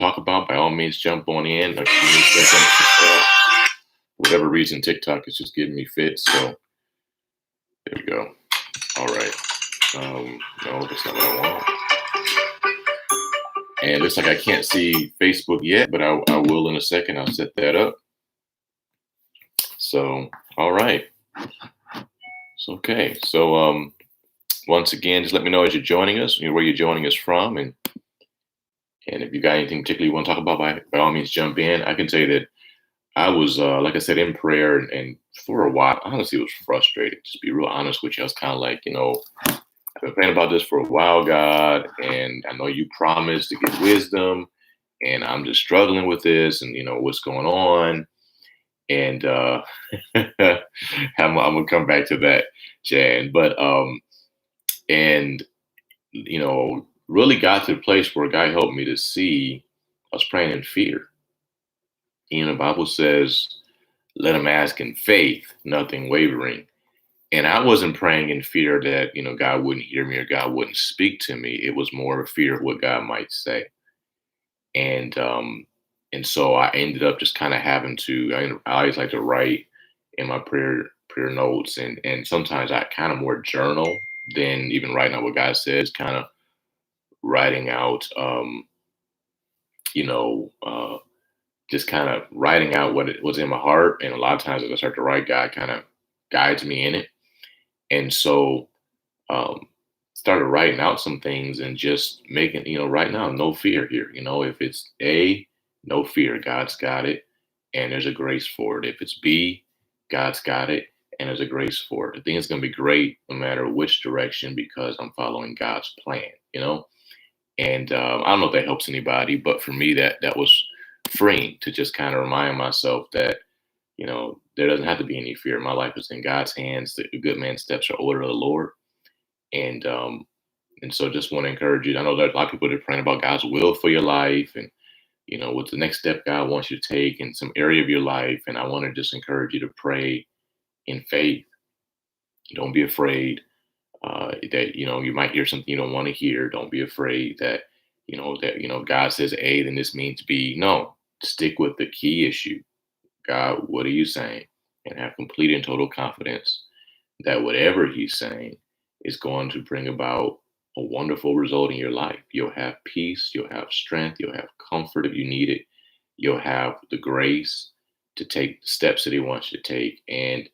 talk about, by all means, jump on in. Or give me a second. For whatever reason, TikTok is just giving me fits. So there we go. All right. No, that's not what I want. And it looks like I can't see Facebook yet, but I will in a second. I'll set that up. So, all right. So, okay. So, once again, just let me know as you're joining us, where you're joining us from, and if you got anything particularly you want to talk about, by all means, jump in. I can tell you that I was, like I said, in prayer, and for a while, honestly, was frustrated. Just be real honest with you. I was kind of like, I've been praying about this for a while, God, and I know you promised to give wisdom, and I'm just struggling with this, and what's going on. And I'm gonna come back to that, Jan. But and really got to the place where God helped me to see I was praying in fear. The Bible says, "Let him ask in faith, nothing wavering." And I wasn't praying in fear that, God wouldn't hear me or God wouldn't speak to me. It was more of a fear of what God might say. And so I ended up just kind of having to, I always like to write in my prayer notes, and sometimes I kind of more journal than even writing out what God says, kind of writing out, you know, uh, just kind of writing out what it was in my heart. And a lot of times as I start to write, God kind of guides me in it. And so um, started writing out some things and just making, right now, no fear here. If it's A, no fear, God's got it, and there's a grace for it. If it's B, God's got it, and there's a grace for it. I think it's going to be great no matter which direction because I'm following God's plan. And I don't know if that helps anybody, but for me, that was freeing to just kind of remind myself that there doesn't have to be any fear. My life is in God's hands. The good man's steps are ordered of the Lord, and so just want to encourage you. I know there's a lot of people that are praying about God's will for your life, and what's the next step God wants you to take in some area of your life. And I want to just encourage you to pray in faith. Don't be afraid that you might hear something you don't want to hear. Don't be afraid that if God says A, then this means B. No, stick with the key issue. God, what are you saying? And have complete and total confidence that whatever He's saying is going to bring about a wonderful result in your life. You'll have peace, you'll have strength, you'll have comfort if you need it. You'll have the grace to take the steps that He wants you to take, and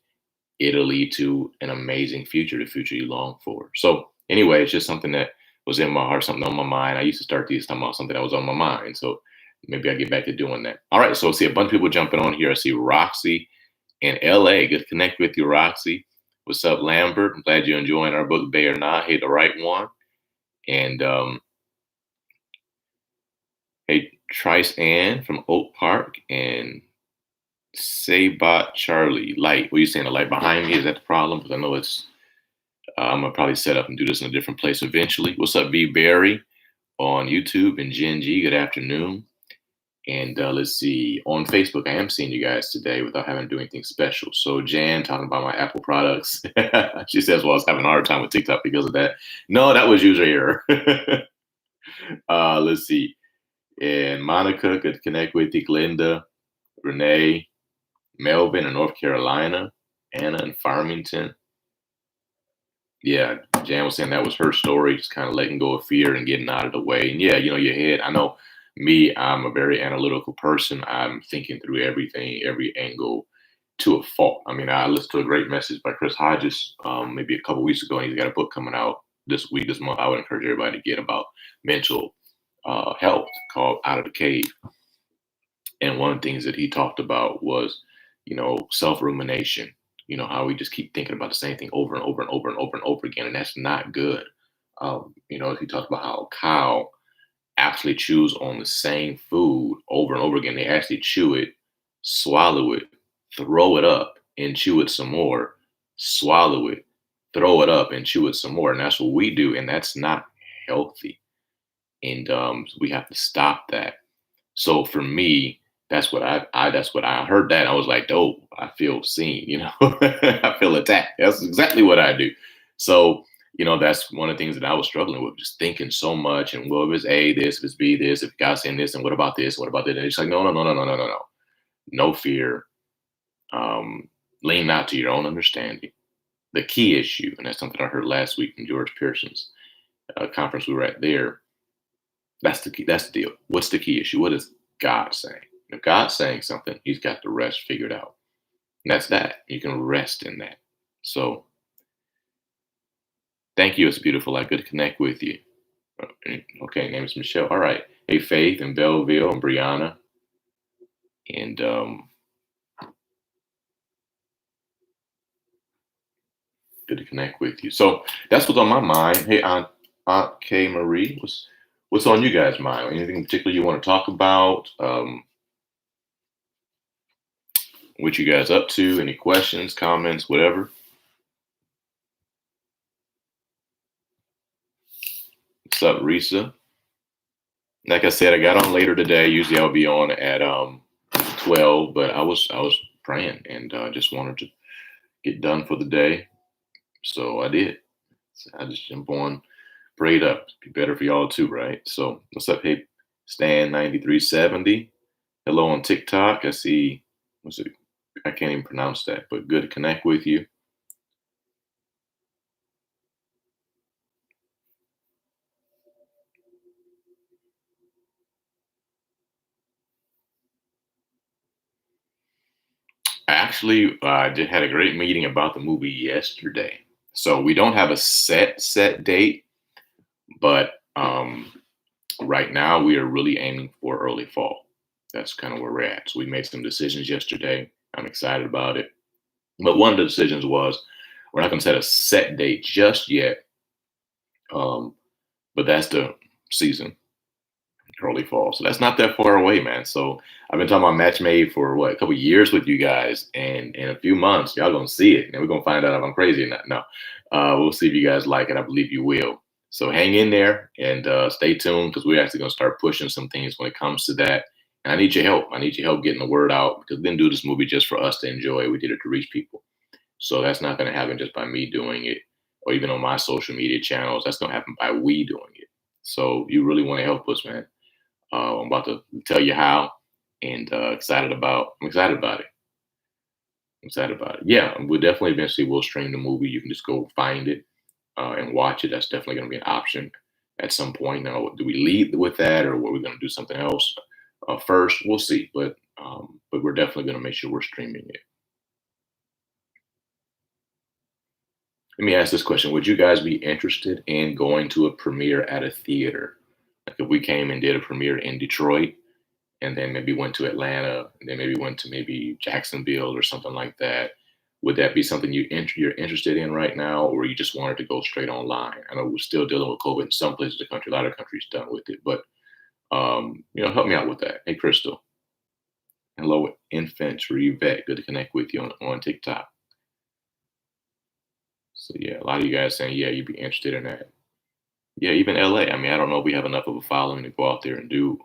it'll lead to an amazing future, the future you long for. So anyway, it's just something that was in my heart, something on my mind. I used to start these talking about something that was on my mind. So maybe I get back to doing that. All right. So I see a bunch of people jumping on here. I see Roxy in LA. Good to connect with you, Roxy. What's up, Lambert? I'm glad you're enjoying our book, Bay or Not. Hey, the right one. And hey, Trice Ann from Oak Park, and Saybot Charlie. Light. What are you saying? The light behind me? Is that the problem? Because I know I'm going to probably set up and do this in a different place eventually. What's up, V. Barry on YouTube, and Jen G? Good afternoon. And let's see, on Facebook, I am seeing you guys today without having to do anything special. So Jan talking about my Apple products. She says, well, I was having a hard time with TikTok because of that. No, that was user error. Let's see. And Monica could connect with you, Glenda, Renee, Melvin in North Carolina, Anna in Farmington. Yeah, Jan was saying that was her story, just kind of letting go of fear and getting out of the way. And yeah, your head, I know me, I'm a very analytical person. I'm thinking through everything, every angle to a fault. I mean, I listened to a great message by Chris Hodges maybe a couple weeks ago, and he's got a book coming out this month. I would encourage everybody to get about mental health, called Out of the Cave. And one of the things that he talked about was, self-rumination, how we just keep thinking about the same thing over and over and over and over and over again. And that's not good. He talked about how a cow actually chews on the same food over and over again. They actually chew it, swallow it, throw it up, and chew it some more, swallow it, throw it up, and chew it some more. And that's what we do. And that's not healthy. And we have to stop that. So for me, that's what I heard that. I was like, I feel seen, I feel attacked. That's exactly what I do. So, that's one of the things that I was struggling with, just thinking so much. And well, if it's A, this, if it's B, this, if God's saying this, and what about this? What about that? And it's like, no, no, no, no, no, no, no, no. No fear. Um, Lean not to your own understanding. The key issue, and that's something I heard last week from George Pearson's conference we were at there. That's the key. That's the deal. What's the key issue? What is God saying? If God's saying something, He's got the rest figured out. And that's that. You can rest in that. So thank you. It's beautiful. I good to connect with you. Okay, name is Michelle. All right. Hey, Faith and Belleville and Brianna. And good to connect with you. So that's what's on my mind. Hey, Aunt K Marie, what's on you guys' mind? Anything in particular you want to talk about? What you guys up to? Any questions, comments, whatever? What's up, Risa? Like I said, I got on later today. Usually I'll be on at 12, but I was praying and just wanted to get done for the day. So I did. So I just jump on, prayed up. Be better for y'all too, right? So what's up, hey Stan 9370? Hello on TikTok. I see what's it? I can't even pronounce that, but good to connect with you. Actually, I did had a great meeting about the movie yesterday. So we don't have a set date, but right now we are really aiming for early fall. That's kind of where we're at. So we made some decisions yesterday. I'm excited about it. But one of the decisions was we're not going to set a set date just yet, um, but that's the season, early fall. So that's not that far away, man. So I've been talking about Match Made for what, a couple of years with you guys, and in a few months y'all gonna see it, and we're gonna find out if I'm crazy or not. No, we'll see if you guys like it. I believe you will. So hang in there and stay tuned because we're actually gonna start pushing some things when it comes to that. And I need your help. I need your help getting the word out because we didn't do this movie just for us to enjoy. We did it to reach people. So that's not going to happen just by me doing it or even on my social media channels. That's going to happen by we doing it. So you really want to help us, man. I'm about to tell you how, and excited about. I'm excited about it. I'm excited about it. Yeah, we'll definitely eventually will stream the movie. You can just go find it and watch it. That's definitely going to be an option at some point. Now, do we lead with that, or are we going to do something else first? We'll see, but we're definitely going to make sure we're streaming it. Let me ask this question. Would you guys be interested in going to a premiere at a theater? Like if we came and did a premiere in Detroit and then maybe went to Atlanta and then maybe went to maybe Jacksonville or something like that. Would that be something you're interested in right now, or you just wanted to go straight online? I know we're still dealing with COVID in some places of the country. A lot of countries done with it, but help me out with that. Hey, Crystal. Hello, Infantry Vet. Good to connect with you on TikTok. So yeah, a lot of you guys saying, yeah, you'd be interested in that. Yeah, even LA. I mean, I don't know if we have enough of a following to go out there and do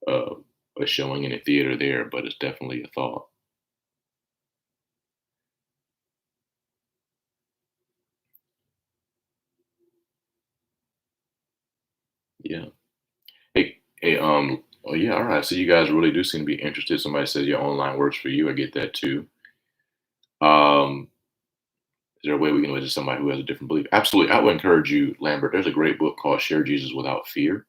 uh, a showing in a theater there, but it's definitely a thought. Yeah. Hey, oh yeah, all right. So you guys really do seem to be interested. Somebody says your online works for you. I get that too. Um, is there a way we can listen to somebody who has a different belief? Absolutely. I would encourage you, Lambert. There's a great book called Share Jesus Without Fear.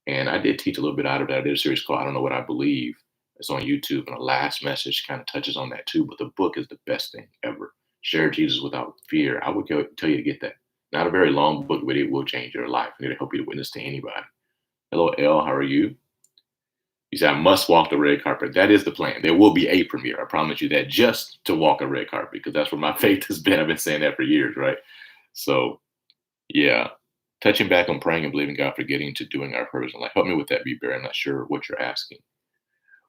And I did teach a little bit out of that. I did a series called I Don't Know What I Believe. It's on YouTube. And the last message kind of touches on that too. But the book is the best thing ever. Share Jesus Without Fear. I would tell you to get that. Not a very long book, but it will change your life. And it'll help you to witness to anybody. Hello, L. How are you? You said, I must walk the red carpet. That is the plan. There will be a premiere. I promise you that, just to walk a red carpet, because that's where my faith has been. I've been saying that for years, right? So, yeah. Touching back on praying and believing God for getting to doing our purpose in life. Help me with that, B. Bear. I'm not sure what you're asking.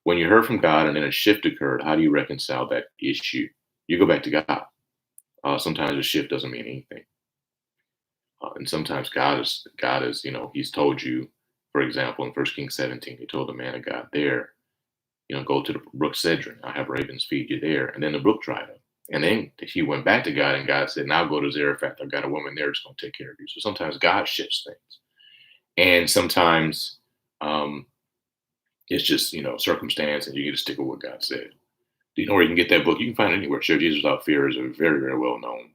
When you heard from God and then a shift occurred, how do you reconcile that issue? You go back to God. Sometimes a shift doesn't mean anything. And sometimes God is, He's told you, for example, in 1 Kings 17, He told the man of God there, go to the brook Cedron. I have ravens feed you there. And then the brook dried up. And then he went back to God, and God said, "Now go to Zarephath. I've got a woman there that's going to take care of you." So sometimes God shifts things, and sometimes um, it's just circumstance, and you get to stick with what God said. Do you know where you can get that book? You can find it anywhere. Share Jesus Without Fear is a very, very well known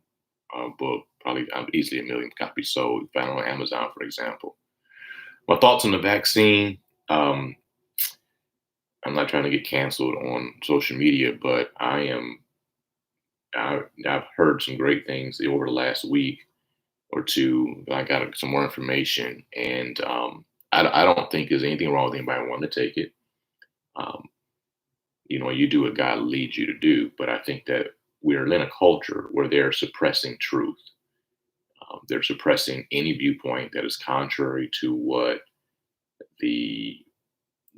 book. Probably easily 1 million copies sold. You find it on Amazon, for example. My thoughts on the vaccine. Um, I'm not trying to get canceled on social media, but I've heard some great things over the last week or two. I got some more information, and I don't think there's anything wrong with anybody wanting to take it. Um, you do what God leads you to do, but I think that we're in a culture where they're suppressing truth. They're suppressing any viewpoint that is contrary to what the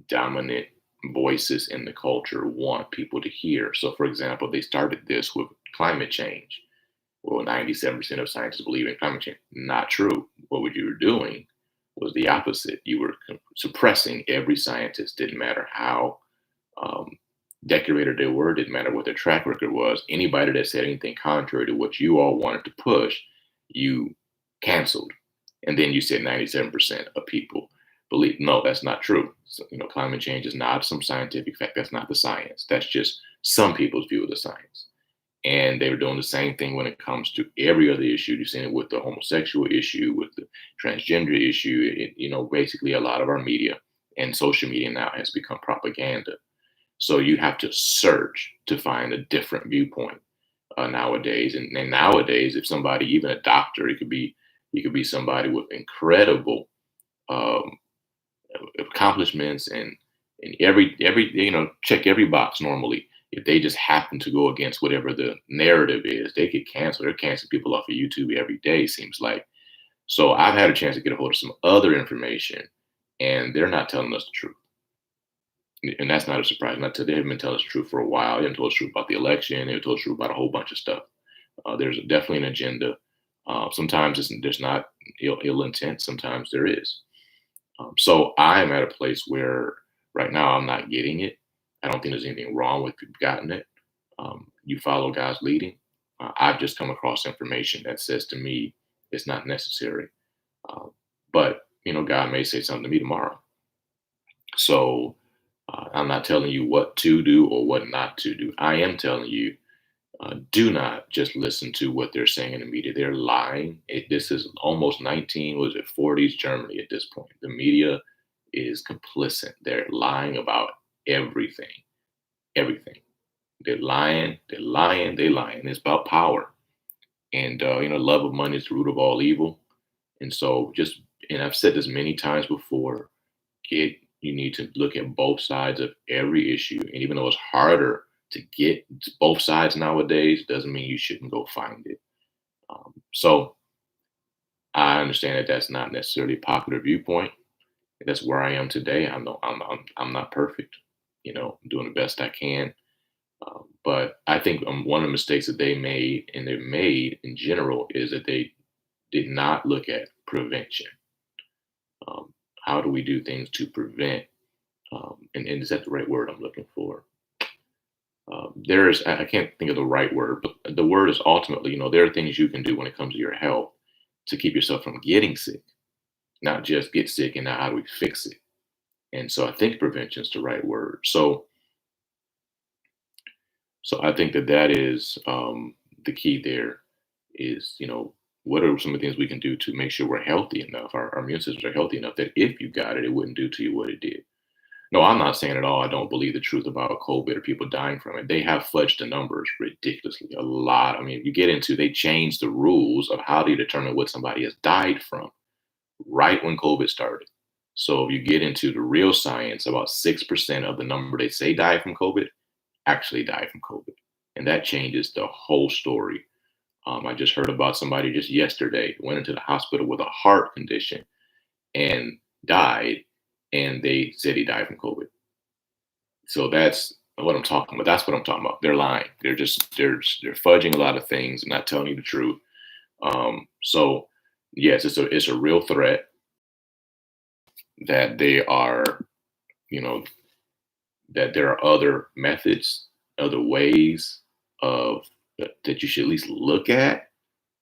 dominant voices in the culture want people to hear. So, for example, they started this with climate change. Well, 97% of scientists believe in climate change. Not true. What you were doing was the opposite. You were suppressing every scientist. Didn't matter how um, decorated they were, didn't matter what their track record was. Anybody that said anything contrary to what you all wanted to push, you canceled. And then you said 97% of people believe. No, that's not true. So, climate change is not some scientific fact. That's not the science. That's just some people's view of the science. And they were doing the same thing when it comes to every other issue. You're seeing it with the homosexual issue, with the transgender issue. Basically a lot of our media and social media now has become propaganda. So you have to search to find a different viewpoint nowadays. And nowadays, if somebody, even a doctor, it could be somebody with incredible um, accomplishments and every check every box normally. If they just happen to go against whatever the narrative is, they get canceled. They're canceling people off of YouTube every day, seems like. So I've had a chance to get a hold of some other information, and they're not telling us the truth. And that's not a surprise. Not to, they haven't been telling us the truth for a while. They haven't told us the truth about the election. They haven't told us the truth about a whole bunch of stuff. There's definitely an agenda. Sometimes there's not ill intent. Sometimes there is. So I'm at a place where right now I'm not getting it. I don't think there's anything wrong with people gotten it. You follow God's leading. I've just come across information that says to me it's not necessary. Uh, but God may say something to me tomorrow. So I'm not telling you what to do or what not to do. I am telling you, do not just listen to what they're saying in the media. They're lying. This is almost 19, was it 40s Germany at this point. The media is complicit. They're lying about everything. Everything. They're lying. They're lying. They're lying. It's about power. And, love of money is the root of all evil. And so and I've said this many times before, you need to look at both sides of every issue. And even though it's harder to get both sides nowadays, doesn't mean you shouldn't go find it. So I understand that that's not necessarily a popular viewpoint. That's where I am today. I know I'm not perfect. I'm doing the best I can. But I think one of the mistakes that they've made in general is that they did not look at prevention. Um, how do we do things to prevent? And is that the right word I'm looking for? I can't think of the right word, but the word is ultimately, there are things you can do when it comes to your health to keep yourself from getting sick, not just get sick and now how do we fix it? And so I think prevention is the right word. So I think that is the key there is, what are some of the things we can do to make sure we're healthy enough, our immune systems are healthy enough that if you got it, it wouldn't do to you what it did. No, I'm not saying at all I don't believe the truth about COVID or people dying from it. They have fudged the numbers ridiculously a lot. I mean, they changed the rules of how they determine what somebody has died from right when COVID started. So if you get into the real science, about 6% of the number they say died from COVID actually died from COVID. And that changes the whole story. I just heard about somebody just yesterday went into the hospital with a heart condition and died, and they said he died from COVID. So that's what I'm talking about. That's what I'm talking about. They're lying. They're fudging a lot of things and not telling you the truth. So yes, it's a real threat that they are, you know, that there are other methods, other ways of that you should at least look at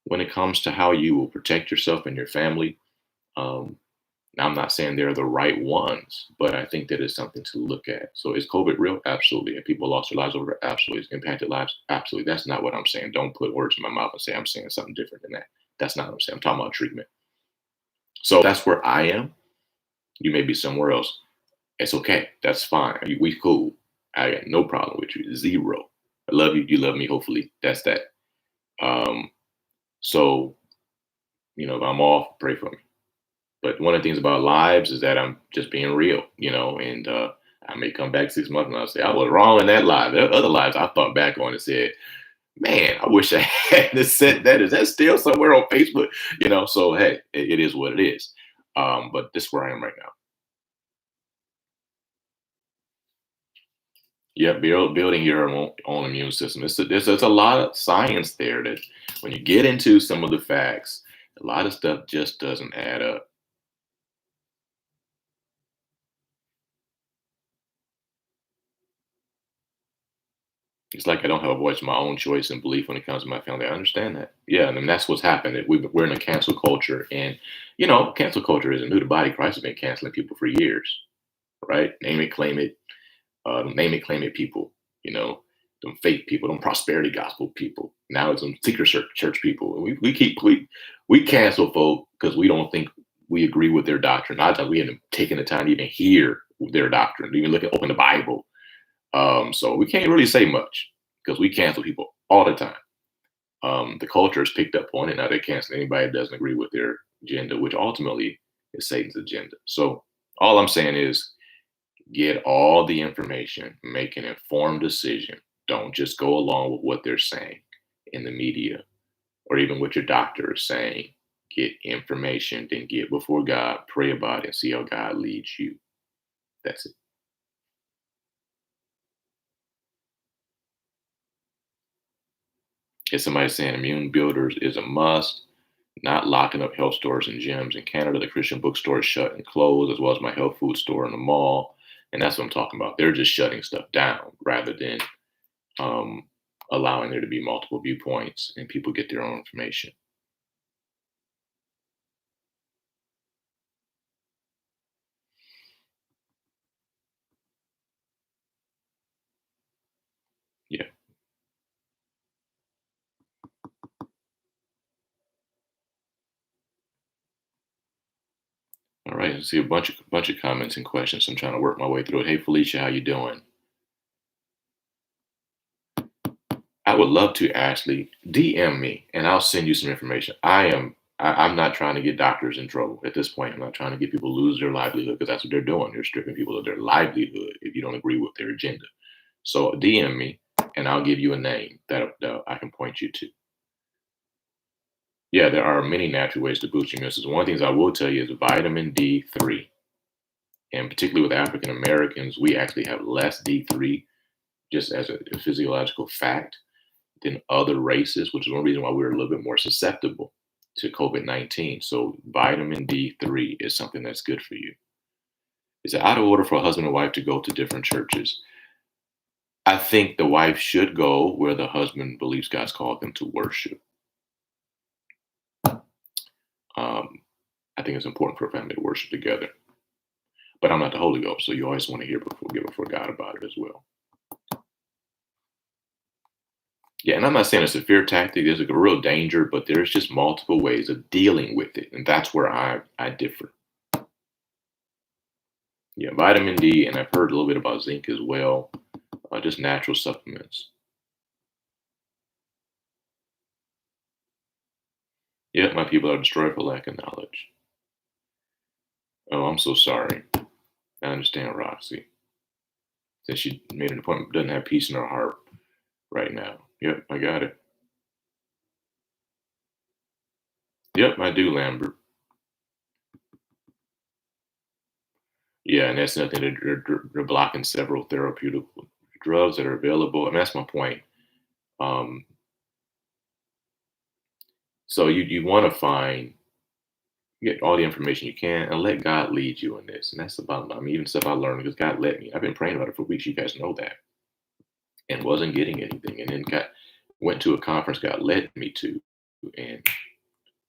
when it comes to how you will protect yourself and your family. Um, now, I'm not saying they're the right ones, but I think that is something to look at. So, is COVID real? Absolutely. Have people lost their lives over it? Absolutely. It's impacted lives? Absolutely. That's not what I'm saying. Don't put words in my mouth and say I'm saying something different than that. That's not what I'm saying. I'm talking about treatment. So, that's where I am. You may be somewhere else. It's okay. That's fine. We cool. I got no problem with you. Zero. I love you. You love me. Hopefully, that's that. Um, so, if I'm off, pray for me. But one of the things about lives is that I'm just being real, and I may come back 6 months and I'll say, I was wrong in that live. There are other lives I thought back on and said, man, I wish I hadn't said that. Is that still somewhere on Facebook? So hey, it is what it is. But this is where I am right now. Yeah, building your own immune system. There's a lot of science there that when you get into some of the facts, a lot of stuff just doesn't add up. It's like I don't have a voice of my own choice and belief when it comes to my family. I understand that. Yeah, and that's what's happened. We're in a cancel culture, and cancel culture isn't new. The body of Christ has been canceling people for years, right? Name it, claim it people. You know, them fake people, them prosperity gospel people. Now it's some secret church people. We cancel folk because we don't think we agree with their doctrine. Not that we haven't taken the time to even hear their doctrine, even open the Bible. So we can't really say much because we cancel people all the time. The culture has picked up on it. Now they cancel anybody that doesn't agree with their agenda, which ultimately is Satan's agenda. So all I'm saying is get all the information, make an informed decision. Don't just go along with what they're saying in the media or even what your doctor is saying. Get information, then get before God, pray about it, and see how God leads you. That's it. If somebody saying immune builders is a must, not locking up health stores and gyms. In Canada, the Christian bookstore is shut and closed, as well as my health food store in the mall. And that's what I'm talking about. They're just shutting stuff down rather than um, allowing there to be multiple viewpoints and people get their own information. Yeah. All right. I see a bunch of comments and questions. I'm trying to work my way through it. Hey, Felicia, how you doing? I would love to, Ashley. DM me and I'll send you some information. I'm not trying to get doctors in trouble at this point. I'm not trying to get people to lose their livelihood because that's what they're doing. They're stripping people of their livelihood if you don't agree with their agenda. So DM me and I'll give you a name that I can point you to. Yeah, there are many natural ways to boost your immune system. One of the things I will tell you is vitamin D3. And particularly with African Americans, we actually have less D3 just as a physiological fact than other races, which is one reason why we're a little bit more susceptible to COVID-19. So vitamin D3 is something that's good for you. Is it out of order for a husband and wife to go to different churches? I think the wife should go where the husband believes God's called them to worship. Um, I think it's important for a family to worship together. But I'm not the Holy Ghost, so you always want to get before God about it as well. Yeah, and I'm not saying it's a fear tactic. There's a real danger, but there's just multiple ways of dealing with it, and that's where I differ. Yeah, vitamin D, and I've heard a little bit about zinc as well. Just natural supplements. Yeah, my people are destroyed for lack of knowledge. Oh, I'm so sorry. I understand, Roxy. Since she made an appointment, doesn't have peace in her heart right now. Yep, I got it. Yep, I do, Lambert. Yeah, and that's nothing. They're blocking several therapeutic drugs that are available. I mean, that's my point. Um, so you want to get all the information you can and let God lead you in this. And that's about, I mean, even stuff I learned because God led me. I've been praying about it for weeks. You guys know that, and wasn't getting anything. And then went to a conference God led me to, and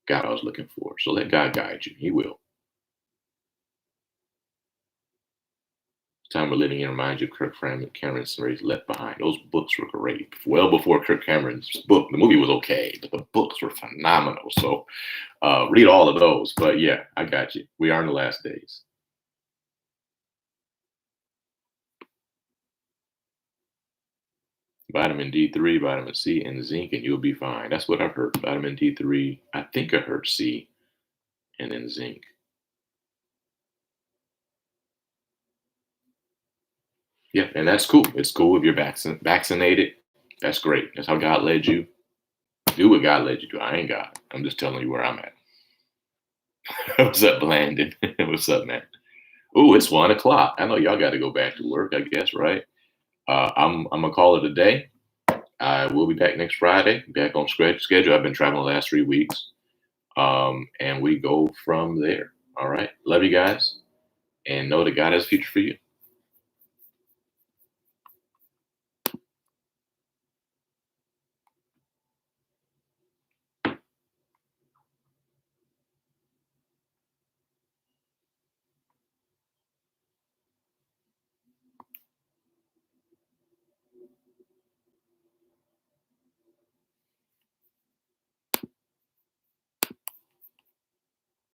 got what I was looking for. So let God guide you. He will. Time we're living in reminds you of Cameron's series Left Behind. Those books were great. Well before Kirk Cameron's book, the movie was okay, but the books were phenomenal. So read all of those. But yeah, I got you. We are in the last days. Vitamin D3, vitamin C, and zinc, and you'll be fine. That's what I've heard. Vitamin D3, I think I heard C, and then zinc. Yeah, and that's cool. It's cool if you're vaccinated. That's great. That's how God led you. Do what God led you to. I ain't God. I'm just telling you where I'm at. What's up, Landon? What's up, man? Ooh, it's 1 o'clock. I know y'all got to go back to work, I guess, right? I'm gonna call it a day. I will be back next Friday. Back on schedule. I've been traveling the last 3 weeks, and we go from there. All right. Love you guys, and know that God has a future for you.